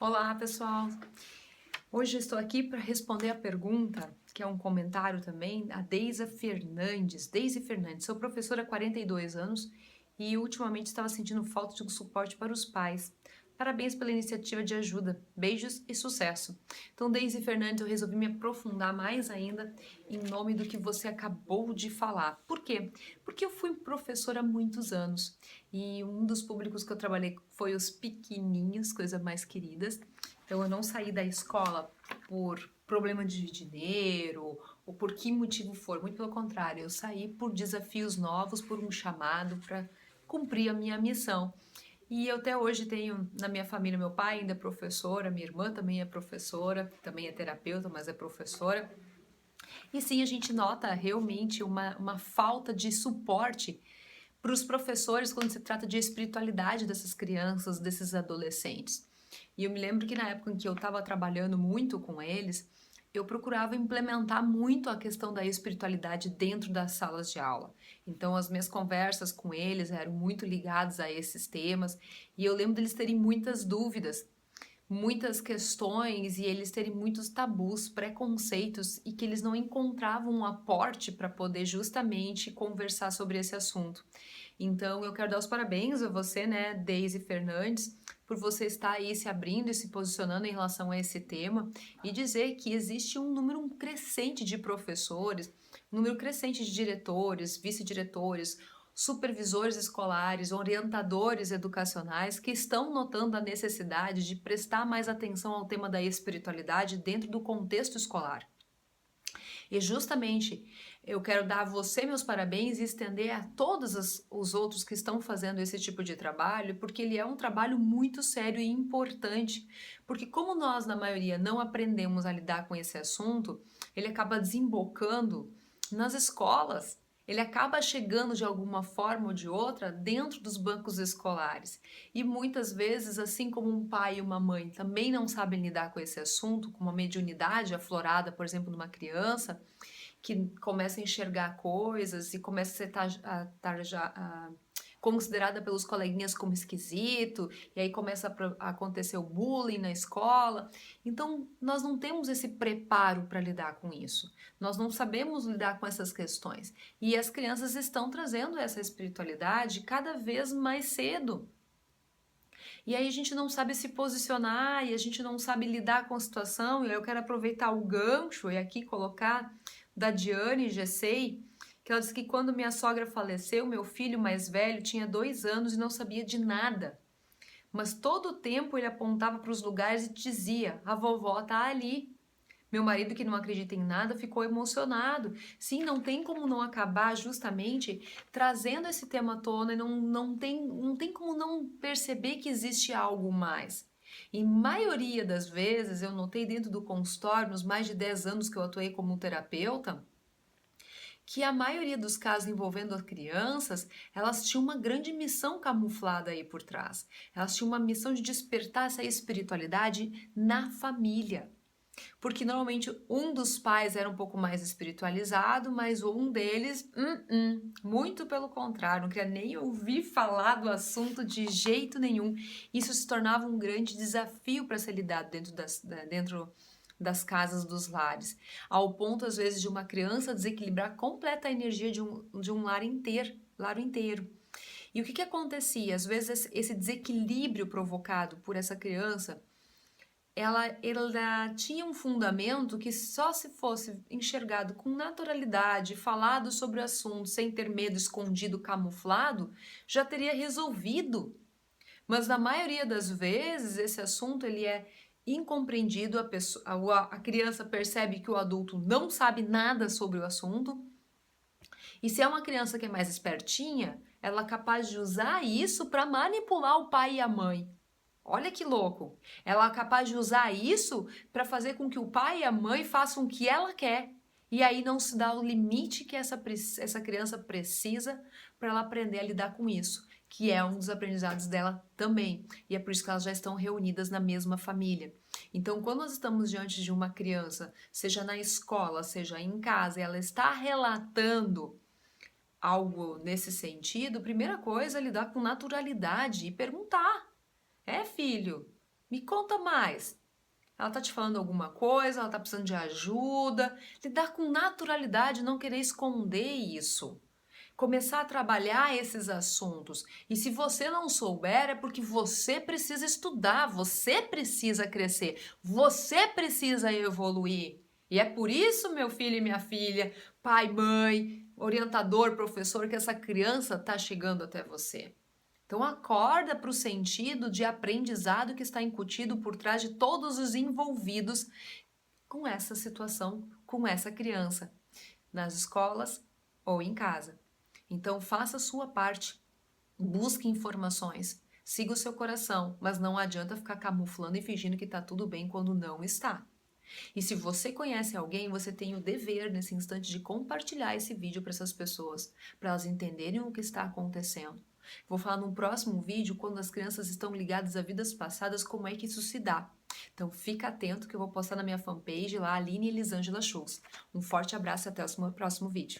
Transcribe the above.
Olá, pessoal! Hoje eu estou aqui para responder a pergunta, que é um comentário também, a Deisa Fernandes. Deise Fernandes, sou professora há 42 anos e ultimamente estava sentindo falta de um suporte para os pais. Parabéns pela iniciativa de ajuda. Beijos e sucesso. Então, Deise Fernandes, eu resolvi me aprofundar mais ainda em nome do que você acabou de falar. Por quê? Porque eu fui professora há muitos anos e um dos públicos que eu trabalhei foi os pequenininhos, coisas mais queridas. Então, eu não saí da escola por problema de dinheiro ou por que motivo for, muito pelo contrário, eu saí por desafios novos, por um chamado para cumprir a minha missão. E eu até hoje tenho na minha família, meu pai ainda é professora, minha irmã também é professora, também é terapeuta, mas é professora. E sim, a gente nota realmente uma falta de suporte para os professores quando se trata de espiritualidade dessas crianças, desses adolescentes. E eu me lembro que na época em que eu estava trabalhando muito com eles, eu procurava implementar muito a questão da espiritualidade dentro das salas de aula. Então, as minhas conversas com eles eram muito ligadas a esses temas, e eu lembro deles terem muitas dúvidas, muitas questões e eles terem muitos tabus, preconceitos e que eles não encontravam um aporte para poder justamente conversar sobre esse assunto. Então, eu quero dar os parabéns a você, né, Deise Fernandes, por você estar aí se abrindo e se posicionando em relação a esse tema e dizer que existe um número crescente de professores, um número crescente de diretores, vice-diretores, supervisores escolares, orientadores educacionais que estão notando a necessidade de prestar mais atenção ao tema da espiritualidade dentro do contexto escolar. E justamente eu quero dar a você meus parabéns e estender a todos os outros que estão fazendo esse tipo de trabalho, porque ele é um trabalho muito sério e importante. Porque, como nós, na maioria, não aprendemos a lidar com esse assunto, ele acaba desembocando nas escolas. Ele acaba chegando de alguma forma ou de outra dentro dos bancos escolares. E muitas vezes, assim como um pai e uma mãe também não sabem lidar com esse assunto, com uma mediunidade aflorada, por exemplo, numa criança, que começa a enxergar coisas e começa a ser considerada pelos coleguinhas como esquisito, e aí começa a acontecer o bullying na escola. Então, nós não temos esse preparo para lidar com isso. Nós não sabemos lidar com essas questões. E as crianças estão trazendo essa espiritualidade cada vez mais cedo. E aí a gente não sabe se posicionar e a gente não sabe lidar com a situação. E aí eu quero aproveitar o gancho e aqui colocar da Diane Gessei, que ela disse que quando minha sogra faleceu, meu filho mais velho tinha 2 anos e não sabia de nada. Mas todo o tempo ele apontava para os lugares e dizia: a vovó tá ali. Meu marido, que não acredita em nada, ficou emocionado. Sim, não tem como não acabar justamente trazendo esse tema à tona e não tem como não perceber que existe algo mais. E maioria das vezes, eu notei dentro do consultório, nos mais de 10 anos que eu atuei como terapeuta, que a maioria dos casos envolvendo as crianças, elas tinham uma grande missão camuflada aí por trás. Elas tinham uma missão de despertar essa espiritualidade na família. Porque normalmente um dos pais era um pouco mais espiritualizado, mas um deles, muito pelo contrário, não queria nem ouvir falar do assunto de jeito nenhum. Isso se tornava um grande desafio para ser lidado dentro das casas dos lares, ao ponto às vezes de uma criança desequilibrar completa a energia de um lar inteiro. E o que acontecia? Às vezes esse desequilíbrio provocado por essa criança ela tinha um fundamento que só se fosse enxergado com naturalidade, falado sobre o assunto, sem ter medo escondido, camuflado, já teria resolvido. Mas na maioria das vezes esse assunto ele é incompreendido, a criança percebe que o adulto não sabe nada sobre o assunto. E se é uma criança que é mais espertinha, ela é capaz de usar isso para manipular o pai e a mãe. Olha que louco! Ela é capaz de usar isso para fazer com que o pai e a mãe façam o que ela quer. E aí não se dá o limite que essa criança precisa para ela aprender a lidar com isso, que é um dos aprendizados dela também. E é por isso que elas já estão reunidas na mesma família. Então, quando nós estamos diante de uma criança, seja na escola, seja em casa, e ela está relatando algo nesse sentido, primeira coisa é lidar com naturalidade e perguntar. É, filho? Me conta mais. Ela tá te falando alguma coisa, ela tá precisando de ajuda. Lidar com naturalidade, não querer esconder isso. Começar a trabalhar esses assuntos. E se você não souber, é porque você precisa estudar, você precisa crescer, você precisa evoluir. E é por isso, meu filho e minha filha, pai, mãe, orientador, professor, que essa criança está chegando até você. Então acorda para o sentido de aprendizado que está incutido por trás de todos os envolvidos com essa situação, com essa criança, nas escolas ou em casa. Então faça a sua parte, busque informações, siga o seu coração, mas não adianta ficar camuflando e fingindo que está tudo bem quando não está. E se você conhece alguém, você tem o dever nesse instante de compartilhar esse vídeo para essas pessoas, para elas entenderem o que está acontecendo. Vou falar num próximo vídeo, quando as crianças estão ligadas a vidas passadas, como é que isso se dá. Então fica atento que eu vou postar na minha fanpage lá, Aline Elisângela Schultz. Um forte abraço e até o próximo vídeo.